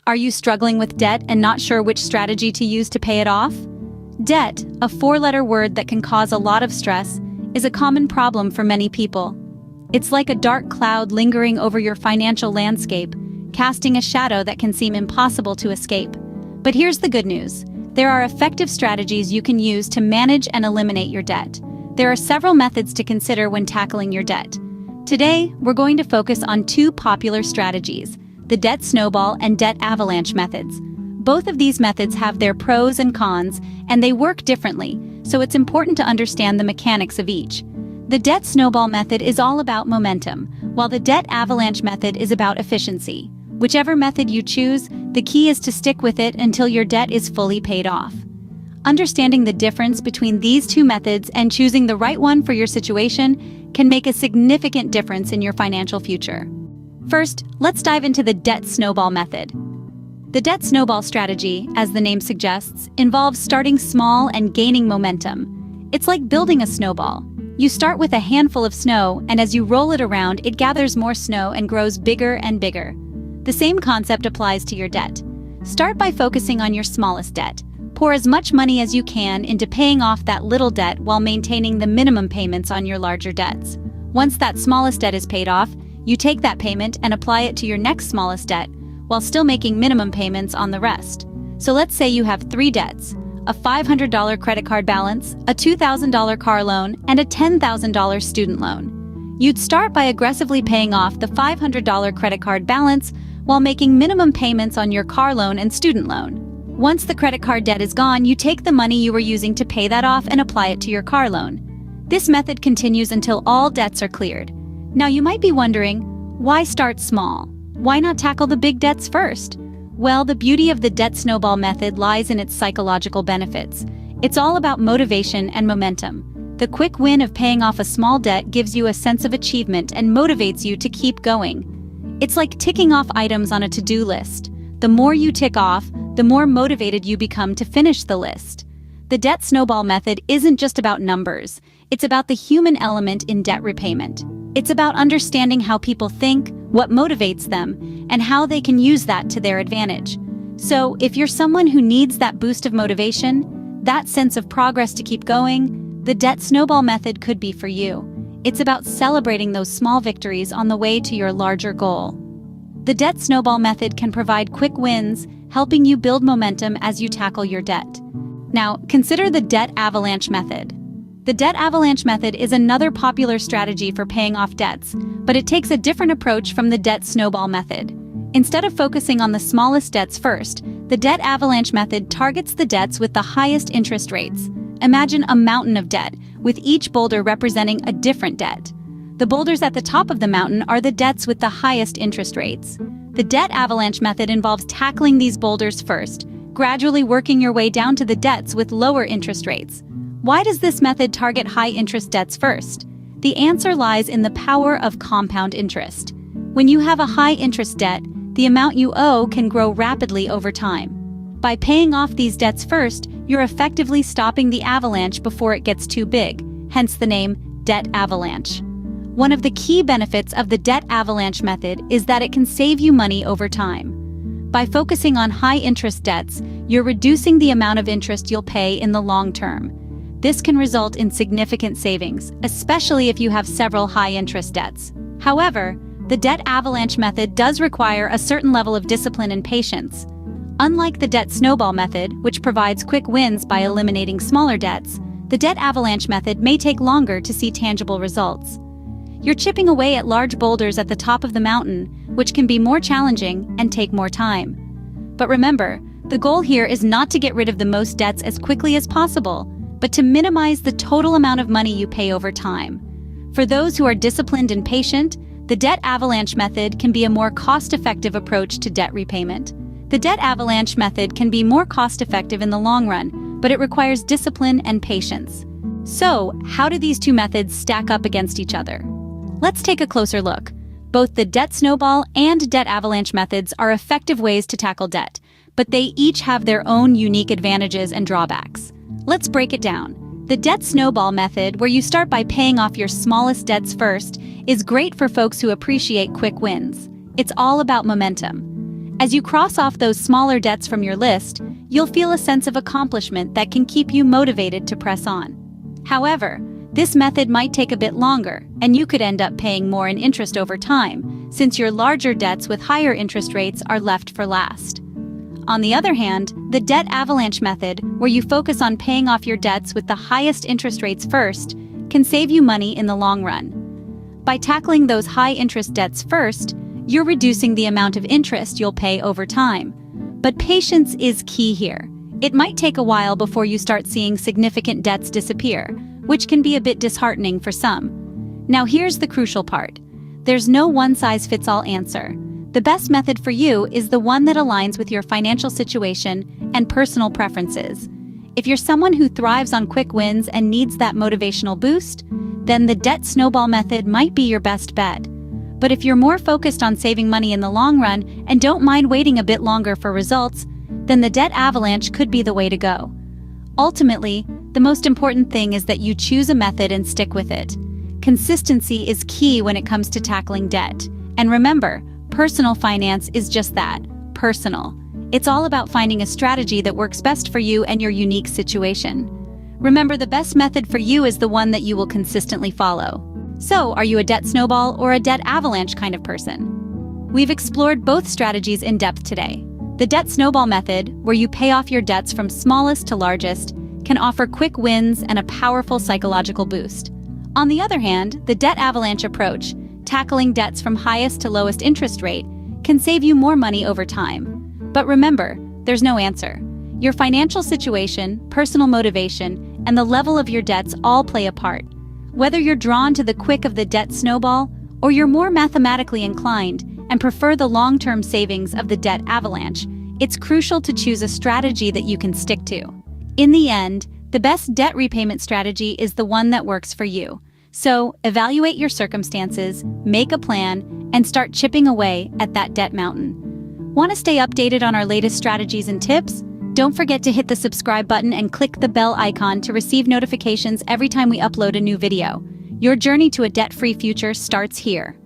Are you struggling with debt and not sure which strategy to use to pay it off? Debt, a four-letter word that can cause a lot of stress, is a common problem for many people. It's like a dark cloud lingering over your financial landscape, casting a shadow that can seem impossible to escape. But here's the good news. There are effective strategies you can use to manage and eliminate your debt. There are several methods to consider when tackling your debt. Today, we're going to focus on two popular strategies: the Debt Snowball and Debt Avalanche methods. Both of these methods have their pros and cons, and they work differently, so it's important to understand the mechanics of each. The Debt Snowball method is all about momentum, while the Debt Avalanche method is about efficiency. Whichever method you choose, the key is to stick with it until your debt is fully paid off. Understanding the difference between these two methods and choosing the right one for your situation can make a significant difference in your financial future. First, let's dive into the Debt Snowball method. The Debt Snowball strategy, as the name suggests, involves starting small and gaining momentum. It's like building a snowball. You start with a handful of snow, and as you roll it around, it gathers more snow and grows bigger and bigger. The same concept applies to your debt. Start by focusing on your smallest debt. Pour as much money as you can into paying off that little debt while maintaining the minimum payments on your larger debts. Once that smallest debt is paid off, you take that payment and apply it to your next smallest debt, while still making minimum payments on the rest. So let's say you have three debts: a $500 credit card balance, a $2,000 car loan, and a $10,000 student loan. You'd start by aggressively paying off the $500 credit card balance while making minimum payments on your car loan and student loan. Once the credit card debt is gone, you take the money you were using to pay that off and apply it to your car loan. This method continues until all debts are cleared. Now you might be wondering, why start small? Why not tackle the big debts first? Well, the beauty of the Debt Snowball method lies in its psychological benefits. It's all about motivation and momentum. The quick win of paying off a small debt gives you a sense of achievement and motivates you to keep going. It's like ticking off items on a to-do list. The more you tick off, the more motivated you become to finish the list. The Debt Snowball method isn't just about numbers. It's about the human element in debt repayment. It's about understanding how people think, what motivates them, and how they can use that to their advantage. So, if you're someone who needs that boost of motivation, that sense of progress to keep going, the Debt Snowball method could be for you. It's about celebrating those small victories on the way to your larger goal. The Debt Snowball method can provide quick wins, helping you build momentum as you tackle your debt. Now, consider the Debt Avalanche method. The Debt Avalanche method is another popular strategy for paying off debts, but it takes a different approach from the Debt Snowball method. Instead of focusing on the smallest debts first, the Debt Avalanche method targets the debts with the highest interest rates. Imagine a mountain of debt, with each boulder representing a different debt. The boulders at the top of the mountain are the debts with the highest interest rates. The Debt Avalanche method involves tackling these boulders first, gradually working your way down to the debts with lower interest rates. Why does this method target high-interest debts first? The answer lies in the power of compound interest. When you have a high-interest debt, the amount you owe can grow rapidly over time. By paying off these debts first, you're effectively stopping the avalanche before it gets too big, hence the name Debt Avalanche. One of the key benefits of the Debt Avalanche method is that it can save you money over time. By focusing on high-interest debts, you're reducing the amount of interest you'll pay in the long term. This can result in significant savings, especially if you have several high-interest debts. However, the Debt Avalanche method does require a certain level of discipline and patience. Unlike the Debt Snowball method, which provides quick wins by eliminating smaller debts, the Debt Avalanche method may take longer to see tangible results. You're chipping away at large boulders at the top of the mountain, which can be more challenging and take more time. But remember, the goal here is not to get rid of the most debts as quickly as possible, but to minimize the total amount of money you pay over time. For those who are disciplined and patient, the Debt Avalanche method can be a more cost-effective approach to debt repayment. The Debt Avalanche method can be more cost-effective in the long run, but it requires discipline and patience. So, how do these two methods stack up against each other? Let's take a closer look. Both the Debt Snowball and Debt Avalanche methods are effective ways to tackle debt, but they each have their own unique advantages and drawbacks. Let's break it down. The Debt Snowball method, where you start by paying off your smallest debts first, is great for folks who appreciate quick wins. It's all about momentum. As you cross off those smaller debts from your list, you'll feel a sense of accomplishment that can keep you motivated to press on. However, this method might take a bit longer, and you could end up paying more in interest over time, since your larger debts with higher interest rates are left for last. On the other hand, the Debt Avalanche method, where you focus on paying off your debts with the highest interest rates first, can save you money in the long run. By tackling those high-interest debts first, you're reducing the amount of interest you'll pay over time. But patience is key here. It might take a while before you start seeing significant debts disappear, which can be a bit disheartening for some. Now here's the crucial part. There's no one-size-fits-all answer. The best method for you is the one that aligns with your financial situation and personal preferences. If you're someone who thrives on quick wins and needs that motivational boost, then the Debt Snowball method might be your best bet. But if you're more focused on saving money in the long run and don't mind waiting a bit longer for results, then the Debt Avalanche could be the way to go. Ultimately, the most important thing is that you choose a method and stick with it. Consistency is key when it comes to tackling debt. And remember, personal finance is just that, personal. It's all about finding a strategy that works best for you and your unique situation. Remember, the best method for you is the one that you will consistently follow. So, are you a debt snowball or a debt avalanche kind of person? We've explored both strategies in depth today. The Debt Snowball method, where you pay off your debts from smallest to largest, can offer quick wins and a powerful psychological boost. On the other hand, the Debt Avalanche approach, tackling debts from highest to lowest interest rate, can save you more money over time. But remember, there's no answer. Your financial situation, personal motivation, and the level of your debts all play a part. Whether you're drawn to the quick of the debt snowball, or you're more mathematically inclined and prefer the long-term savings of the debt avalanche, it's crucial to choose a strategy that you can stick to. In the end, the best debt repayment strategy is the one that works for you. So, evaluate your circumstances, make a plan, and start chipping away at that debt mountain. Want to stay updated on our latest strategies and tips? Don't forget to hit the subscribe button and click the bell icon to receive notifications every time we upload a new video. Your journey to a debt-free future starts here.